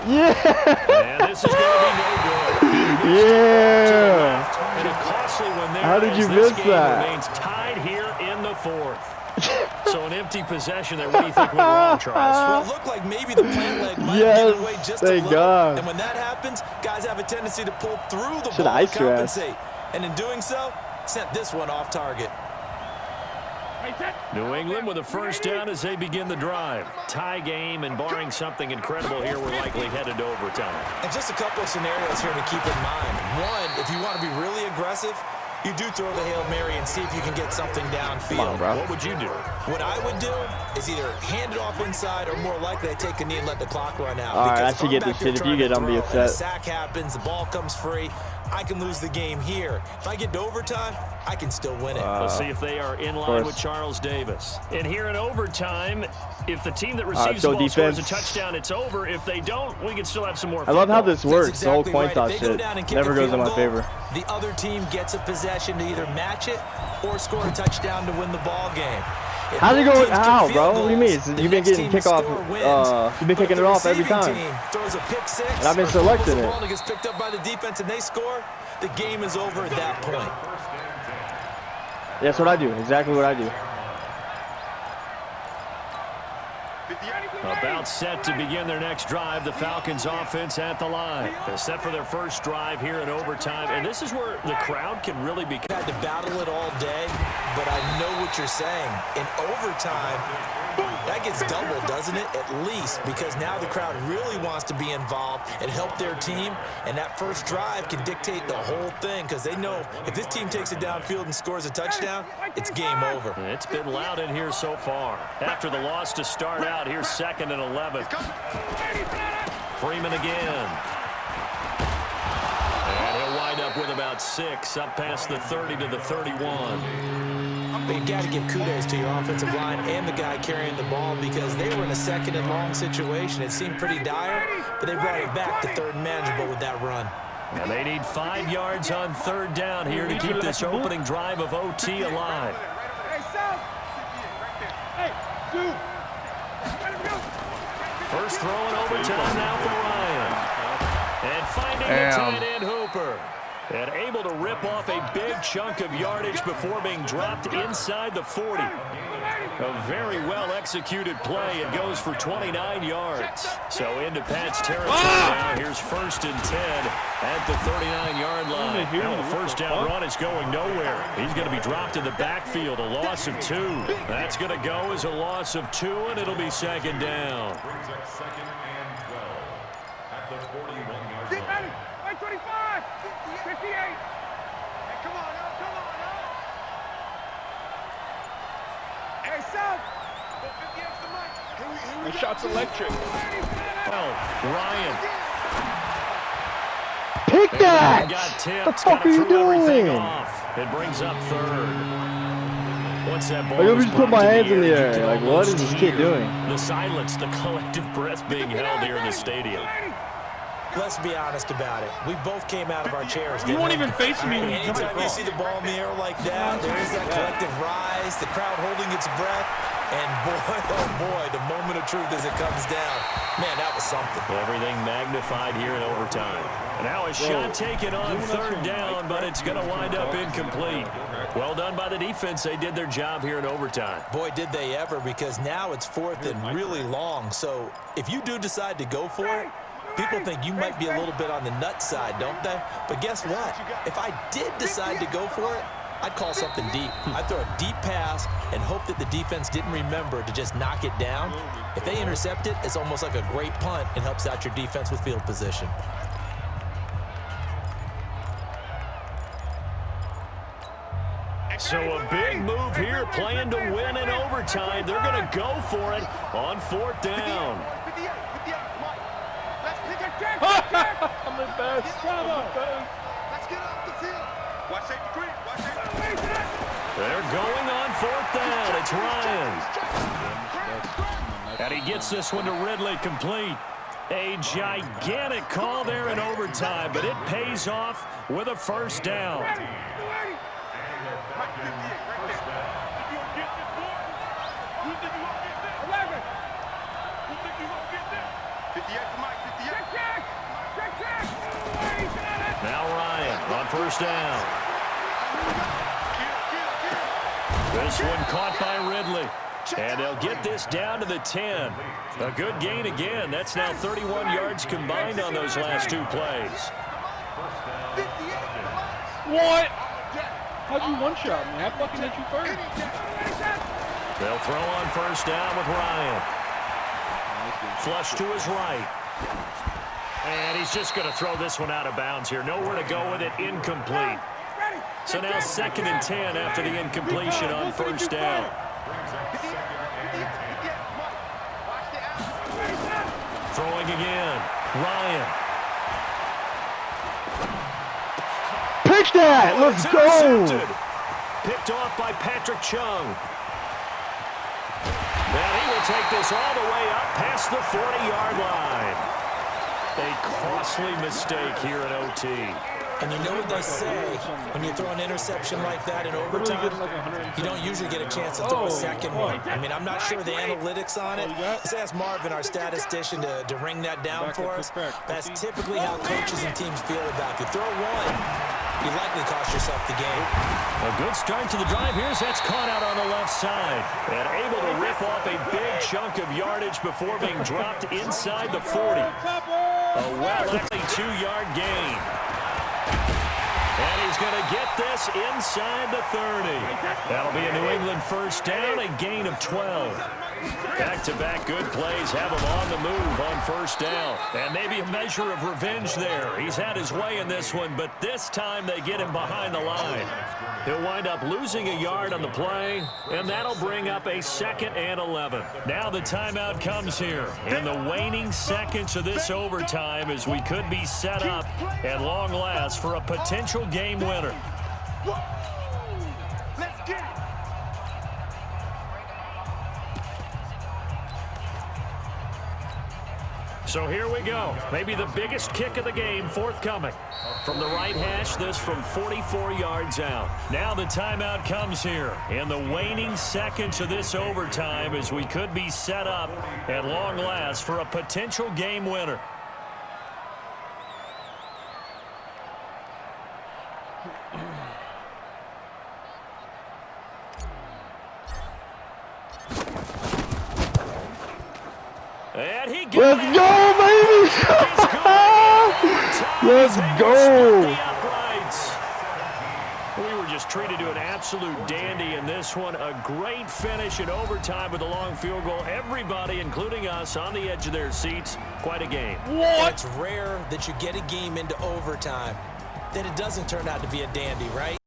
Yeah. And this is going to be no good. Yeah. And a costly one there. How did you this miss game that? Remains tied here in the fourth. So an empty possession there. What do you think went wrong, Charles? Well, it looked like maybe the plant leg might have given away just a thank little. God. And when that happens, guys have a tendency to pull through the Should ball ice to your ass. compensate. And in doing so, sent this one off target. New England with a first down as they begin the drive. Tie game, and barring something incredible here, we're likely headed to overtime. And just a couple of scenarios here to keep in mind. One, if you want to be really aggressive, you do throw the Hail Mary and see if you can get something downfield. Come on, bro. What would you do? What I would do is either hand it off inside or more likely I take a knee and let the clock run out. All right, Because I should if get I'm this back there shit. If you trying get, to I'm gonna be throw and a upset. sack happens, the ball comes free, I can lose the game here. If I get to overtime, I can still win it. Let's see if they are in line with Charles Davis. And here in overtime, if the team that receives the ball scores a touchdown, it's over. If they don't, we can still have some more I love how football. this works. That's The whole exactly coin right. toss If they go shit down and kick never a goes in field my goal, favor. The other team gets a possession to either match it or score a touchdown to win the ball game. If How's it both going? teams kick How, field bro? What do you mean? goals, the You've been next getting team to kickoff. score wins. You've been But if kicking the it off every receiving time. team throws a pick six, And I've been or selecting fumbles the it. ball and gets picked up by the defense and they score, the game is over at that point. That's what I do. Exactly what I do. About set to begin their next drive. The Falcons offense at the line. They're set for their first drive here in overtime. And this is where the crowd can really be. Had to battle it all day, but I know what you're saying. In overtime, that gets doubled, doesn't it? At least, because now the crowd really wants to be involved and help their team. And that first drive can dictate the whole thing because they know if this team takes it downfield and scores a touchdown, it's game over. It's been loud in here so far. After the loss to start out, here's 2nd and 11. Freeman again. And he'll wind up with about 6, up past the 30 to the 31. But you got to give kudos to your offensive line and the guy carrying the ball because they were in a 2nd and long situation. It seemed pretty dire, but they brought it back to 3rd and manageable with that run. And they need 5 yards on 3rd down here to keep this opening drive of OT alive. First throw in overtime now for Ryan. And finding the tight end Hooper. And able to rip off a big chunk of yardage before being dropped inside the 40. A very well-executed play. It goes for 29 yards. So into Pat's territory now. Here's 1st and 10 at the 39-yard line. Now the first down run is going nowhere. He's going to be dropped in the backfield. A loss of 2. That's going to go as a loss of 2, and it'll be 2nd down. The shot's electric. Well, Ryan. Pick that! Got tipped. What the fuck are you doing? It brings up 3rd. Once that ball Like, was let me put popped my in hands in the you air. could Like, what is almost this kid hear doing? The silence, the collective breath being held here in the stadium. Let's be honest about it. We both came out of our chairs. You won't even face me when you come Anytime you across. see the ball in the air like that, there is that collective rise, the crowd holding its breath, and boy, oh boy, the moment of truth as it comes down. Man, that was something. Everything magnified here in overtime. Now a shot taken on 3rd down, but it's going to wind up incomplete. Well done by the defense. They did their job here in overtime. Boy, did they ever, because now it's 4th and really long. So if you do decide to go for it, people think you might be a little bit on the nut side, don't they? But guess what? If I did decide to go for it, I'd call something deep. I'd throw a deep pass and hope that the defense didn't remember to just knock it down. If they intercept it, it's almost like a great punt and helps out your defense with field position. So a big move here, playing to win in overtime. They're going to go for it on 4th down. I'm the best. Let's get off the field. Watch safety green. Watch safety green. They're going on 4th down. It's Ryan. And he gets this one to Ridley complete. A gigantic call there in overtime, but it pays off with a 1st down. on first down. This one caught by Ridley. And they'll get this down to the 10. A good gain again. That's now 31 yards combined on those last two plays. What? How'd you one-shot me? How fucking did you first? They'll throw on first down with Ryan. Flush to his right. And he's just going to throw this one out of bounds here. Nowhere to go with it. Incomplete. So now 2nd and 10 after the incompletion on first down. Throwing again. Ryan. Pitch that. Let's It's go. intercepted. Picked off by Patrick Chung. And he will take this all the way up past the 40-yard line. A costly mistake here at OT. And you know what they say, when you throw an interception like that in overtime, you don't usually get a chance to throw a second one. I mean, I'm not sure the analytics on it. Let's ask Marvin, our statistician, to ring that down for us. That's typically how coaches and teams feel about it. If you throw one, you likely cost yourself the game. A good start to the drive. Here's that's caught out on the left side. And able to rip off a big chunk of yardage before being dropped inside the 40. A well-likely 2-yard gain. And he's going to get this inside the 30. That'll be a New England first down, a gain of 12. Back-to-back good plays have him on the move on first down. And maybe a measure of revenge there. He's had his way in this one, but this time they get him behind the line. He'll wind up losing a yard on the play, and that'll bring up a 2nd and 11. Now the timeout comes here in the waning seconds of this overtime as we could be set up at long last for a potential game winner. Let's get it. So here we go. Maybe the biggest kick of the game forthcoming. From the right hash, this from 44 yards out. Now the timeout comes here in the waning seconds of this overtime as we could be set up at long last for a potential game winner. And he got Let's go, baby. Let's go. We were just treated to an absolute dandy in this one. A great finish in overtime with a long field goal. Everybody, including us, on the edge of their seats. Quite a game. And it's rare that you get a game into overtime, that it doesn't turn out to be a dandy, right?